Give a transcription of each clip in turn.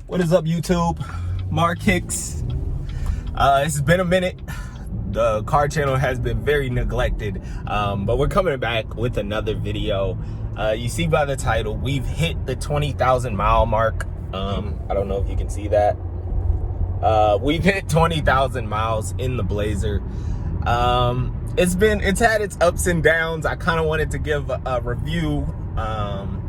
What is up, YouTube? MarKicks. It's been a minute. The car channel has been very neglected, but we're coming back with another video. You see by the title, we've hit the 20,000 mile mark. I don't know if you can see that. We've hit 20,000 miles in the Blazer. It's had its ups and downs. I kind of wanted to give a review. I'm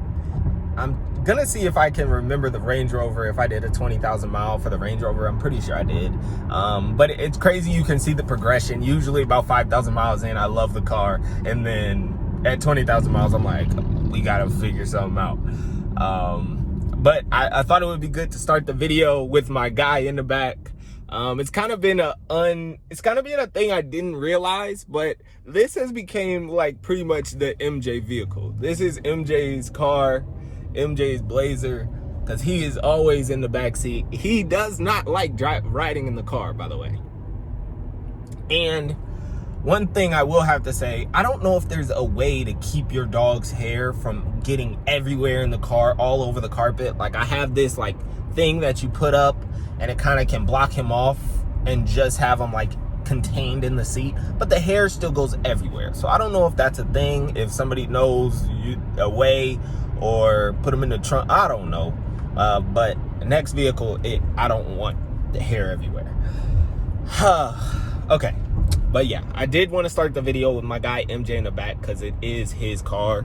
gonna see if I can remember the Range Rover, if I did a 20,000 mile for the Range Rover. I'm pretty sure I did. But it's crazy. You can see the progression. Usually about 5,000 miles in, I love the car. And then at 20,000 miles, I'm like, we gotta figure something out. But I thought it would be good to start the video with my guy in the back. It's kind of been a thing I didn't realize, but this has became like pretty much the MJ vehicle. This is MJ's car, MJ's Blazer, because he is always in the back seat. He does not like riding in the car, by the way. And one thing I will have to say, I don't know if there's a way to keep your dog's hair from getting everywhere in the car, all over the carpet. Like, I have this like thing that you put up and it kind of can block him off and just have him like contained in the seat, but the hair still goes everywhere. So I don't know if that's a thing, if somebody knows a way, or put them in the trunk. I don't know. But the next vehicle, I don't want the hair everywhere. Okay. But yeah, I did want to start the video with my guy MJ in the back because it is his car.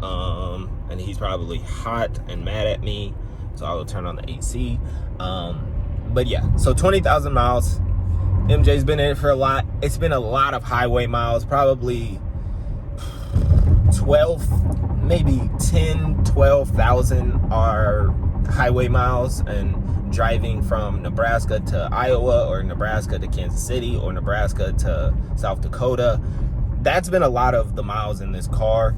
And he's probably hot and mad at me, so I will turn on the AC. But yeah, so 20,000 miles. MJ's been in it for a lot. It's been a lot of highway miles, probably 12, maybe 10, 12,000 are highway miles, and driving from Nebraska to Iowa, or Nebraska to Kansas City, or Nebraska to South Dakota. That's been a lot of the miles in this car.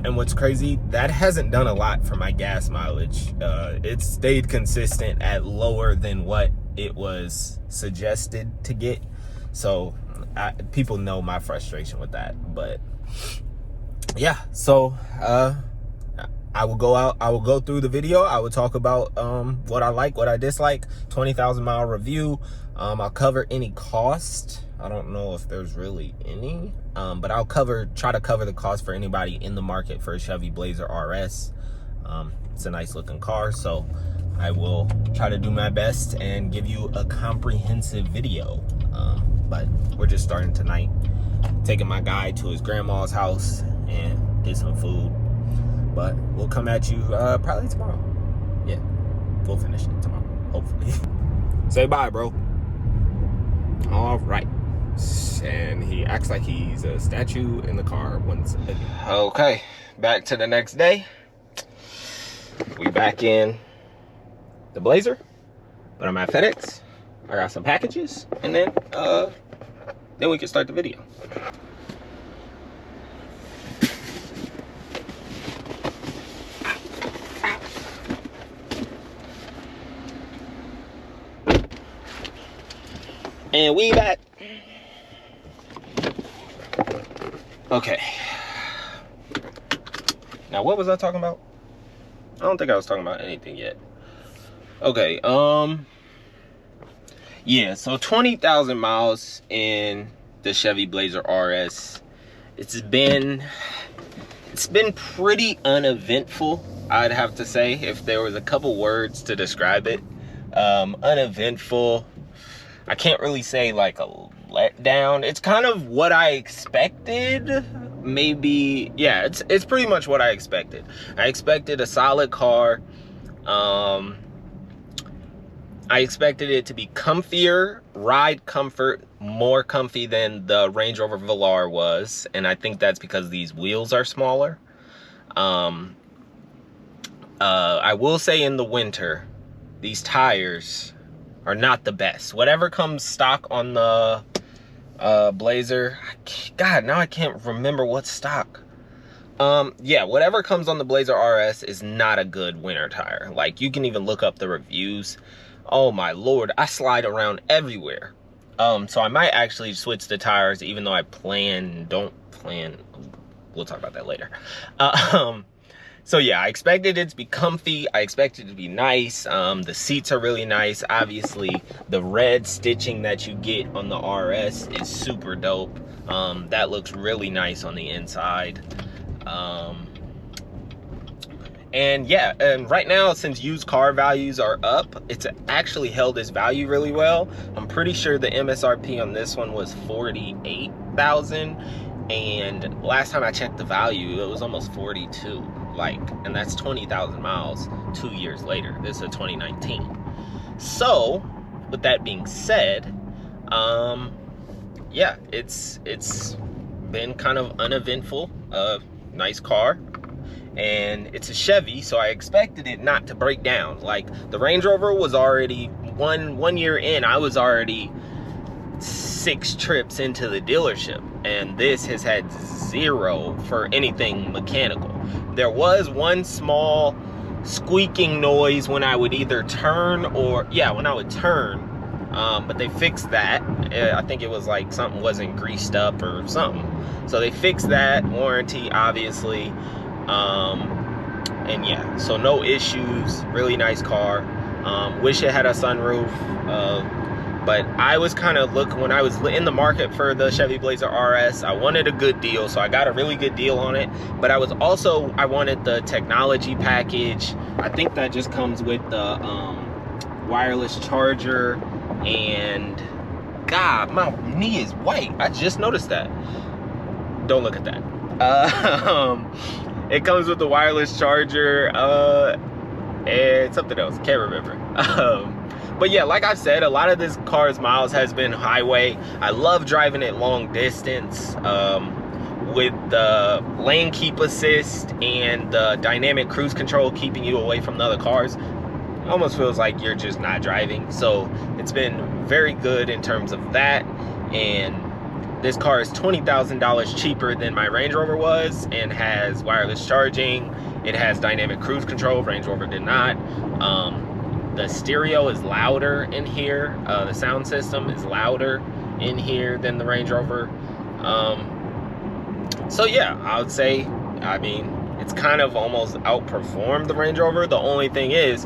And what's crazy, that hasn't done a lot for my gas mileage. It's stayed consistent at lower than what it was suggested to get. So people know my frustration with that. But yeah, so I will go through the video. I will talk about what I like, what I dislike. 20,000 mile review. I'll cover any cost. I don't know if there's really any, but I'll try to cover the cost for anybody in the market for a Chevy Blazer RS. It's a nice looking car, so I will try to do my best and give you a comprehensive video. But we're just starting tonight, taking my guy to his grandma's house and get some food. But we'll come at you probably tomorrow. Yeah, we'll finish it tomorrow, hopefully. Say bye, bro. All right. And he acts like he's a statue in the car once again. Okay, back to the next day. We back in the Blazer, but I'm at FedEx. I got some packages, and then we can start the video. And we back. Okay. Now, what was I talking about? I don't think I was talking about anything yet. Okay, yeah, so 20,000 miles in the Chevy Blazer RS. It's been pretty uneventful, I'd have to say, if there was a couple words to describe it. Uneventful. I can't really say like a letdown. It's kind of what I expected. Maybe, yeah, it's pretty much what I expected. I expected a solid car. I expected it to be comfier, ride comfort, more comfy than the Range Rover Velar was, and I think that's because these wheels are smaller. I will say in the winter, these tires are not the best. Whatever comes stock on the Blazer, God, now I can't remember what's stock. Yeah, whatever comes on the Blazer RS is not a good winter tire. Like, you can even look up the reviews. Oh my lord, I slide around everywhere. So I might actually switch the tires, even though I don't plan, we'll talk about that later. So yeah, I expected it to be comfy. I expected it to be nice. The seats are really nice. Obviously, the red stitching that you get on the RS is super dope. That looks really nice on the inside. And yeah, and right now, since used car values are up, it's actually held its value really well. I'm pretty sure the MSRP on this one was $48,000, and last time I checked the value, it was almost 42. Like, and that's 20,000 miles 2 years later. This is a 2019. So, with that being said, yeah, it's been kind of uneventful. Nice car. And it's a Chevy, so I expected it not to break down. Like, the Range Rover was already one year in, I was already 6 trips into the dealership, and this has had 0 for anything mechanical. There was one small squeaking noise when I would either turn or, yeah, when I would turn, but they fixed that. I think it was like something wasn't greased up or something. So they fixed that, warranty, obviously. And yeah, so no issues, really nice car. Wish it had a sunroof, but I was kind of when I was in the market for the Chevy Blazer RS, I wanted a good deal, so I got a really good deal on it. But I wanted the technology package. I think that just comes with the wireless charger, and God, my knee is white. I just noticed that. Don't look at that. It comes with the wireless charger, and something else, can't remember. But yeah, like I said, a lot of this car's miles has been highway. I love driving it long distance, with the lane keep assist and the dynamic cruise control keeping you away from the other cars. It almost feels like you're just not driving. So it's been very good in terms of that. And this car is $20,000 cheaper than my Range Rover was, and has wireless charging. It has dynamic cruise control. Range Rover did not. The stereo is louder in here. The sound system is louder in here than the Range Rover. So yeah, I would say, I mean, it's kind of almost outperformed the Range Rover. The only thing is,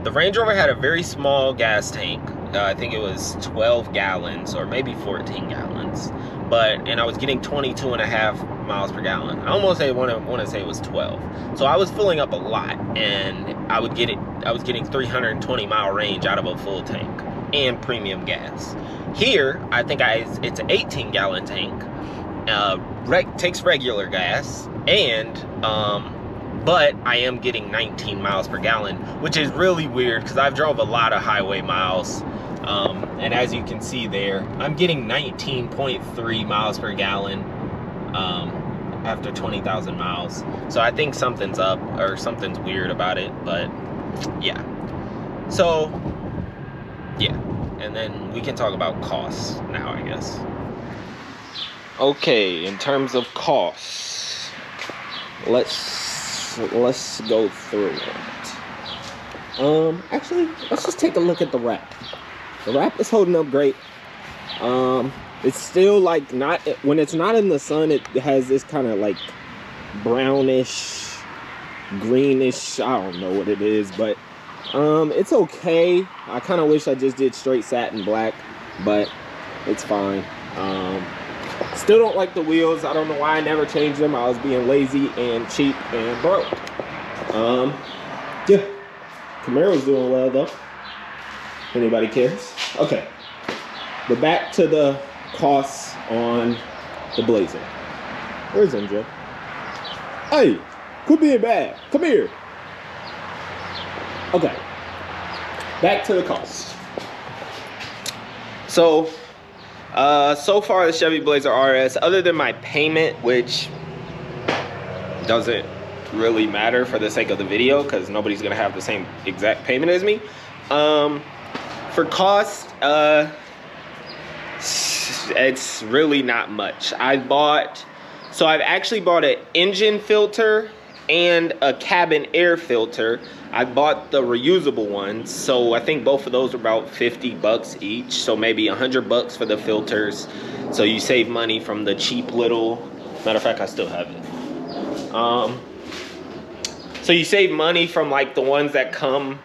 the Range Rover had a very small gas tank. I think it was 12 gallons or maybe 14 gallons. And I was getting 22.5 miles per gallon. I almost want to say it was 12. So I was filling up a lot, and I was getting 320 mile range out of a full tank and premium gas. Here, I think it's an 18 gallon tank. Takes regular gas, and but I am getting 19 miles per gallon, which is really weird because I've drove a lot of highway miles. And as you can see there, I'm getting 19.3 miles per gallon after 20,000 miles. So I think something's up, or something's weird about it, but yeah. So yeah, and then we can talk about costs now, I guess. Okay, in terms of costs, let's go through it. Actually, let's just take a look at the wrap. The wrap is holding up great. It's still like when it's not in the sun, it has this kind of like brownish, greenish, I don't know what it is, but it's okay. I kind of wish I just did straight satin black, but it's fine. Still don't like the wheels. I don't know why I never changed them. I was being lazy and cheap and broke. Yeah, Camaro's doing well though. Anybody cares? Okay, but back to the costs on the Blazer. Where's MJ? Hey, quit being bad. Come here. Okay, back to the costs. So, so far the Chevy Blazer RS, other than my payment, which doesn't really matter for the sake of the video because nobody's gonna have the same exact payment as me. For cost, it's really not much. I've actually bought an engine filter and a cabin air filter. I bought the reusable ones, so I think both of those are about 50 bucks each, so maybe 100 bucks for the filters. So you save money from the cheap little, matter of fact, I still have it. So you save money from like the ones that come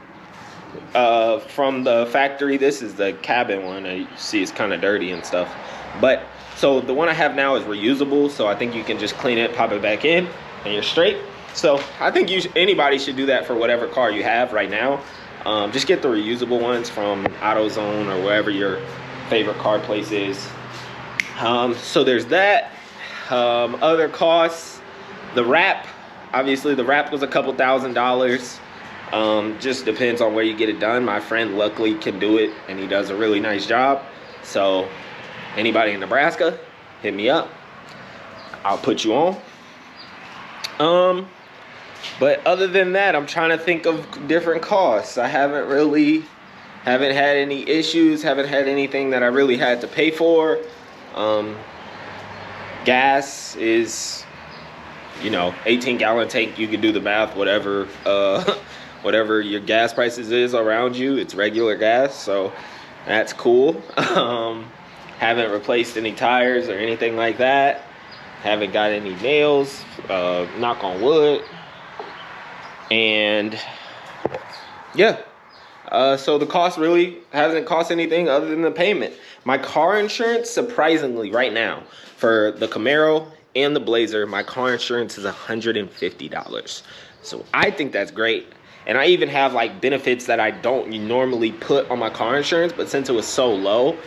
from the factory. This is the cabin one. You see it's kind of dirty and stuff. But so the one I have now is reusable. So I think you can just clean it, pop it back in, and you're straight. So I think anybody should do that for whatever car you have right now. Just get the reusable ones from AutoZone or wherever your favorite car place is. So there's that. Other costs, the wrap. Obviously the wrap was a couple $1,000s. Just depends on where you get it done. My friend luckily can do it, and he does a really nice job. So anybody in Nebraska, hit me up. I'll put you on. But other than that, I'm trying to think of different costs. I haven't had any issues, haven't had anything that I really had to pay for. Gas is, 18-gallon tank. You can do the math, whatever whatever your gas prices is around you, it's regular gas, so that's cool. Haven't replaced any tires or anything like that. Haven't got any nails, knock on wood. And yeah, so the cost really hasn't cost anything other than the payment. My car insurance, surprisingly, right now, for the Camaro and the Blazer, my car insurance is $150. So I think that's great. And I even have like benefits that I don't normally put on my car insurance, but since it was so low,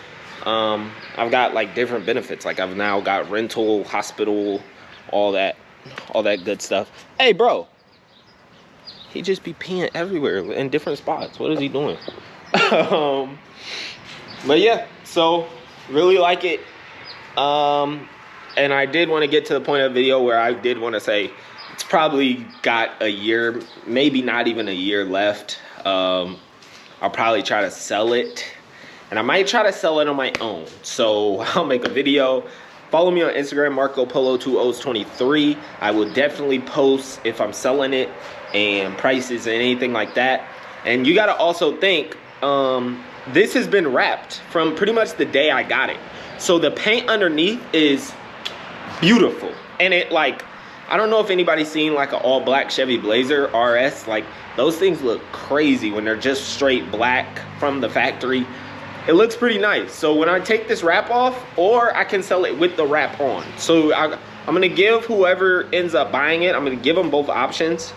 I've got like different benefits. Like I've now got rental, hospital, all that good stuff. Hey, bro. He just be peeing everywhere in different spots. What is he doing? But yeah, so really like it. And I did want to get to the point of the video where I did want to say it's probably got a year, maybe not even a year left. I'll probably try to sell it. And I might try to sell it on my own. So I'll make a video. Follow me on Instagram, MarcoPolo2023. I will definitely post if I'm selling it and prices and anything like that. And you gotta also think, this has been wrapped from pretty much the day I got it. So the paint underneath is beautiful. And it like, I don't know if anybody's seen like an all black Chevy Blazer RS. Like those things look crazy when they're just straight black from the factory. It looks pretty nice. So when I take this wrap off, or I can sell it with the wrap on. So I'm gonna give whoever ends up buying it, I'm gonna give them both options.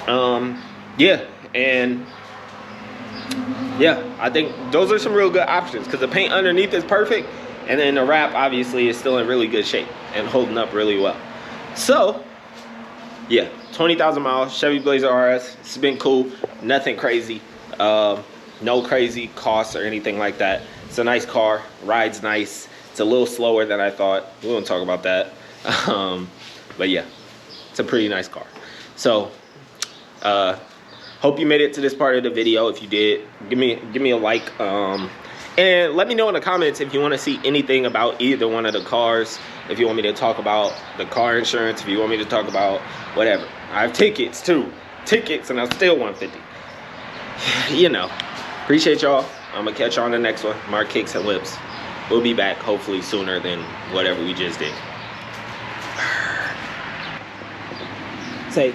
Yeah, and yeah, I think those are some real good options because the paint underneath is perfect, and then the wrap obviously is still in really good shape and holding up really well. So yeah, 20,000 miles, Chevy Blazer RS. It's been cool, nothing crazy. No crazy costs or anything like that. It's a nice car, rides nice. It's a little slower than I thought. We won't talk about that. But yeah, it's a pretty nice car. So hope you made it to this part of the video. If you did, give me a like, and let me know in the comments if you want to see anything about either one of the cars. If you want me to talk about the car insurance, if you want me to talk about whatever. I have tickets too, and I'm still 150. Appreciate y'all. I'm gonna catch you on the next one. MarKicks&Whips. We'll be back hopefully sooner than whatever we just did. Say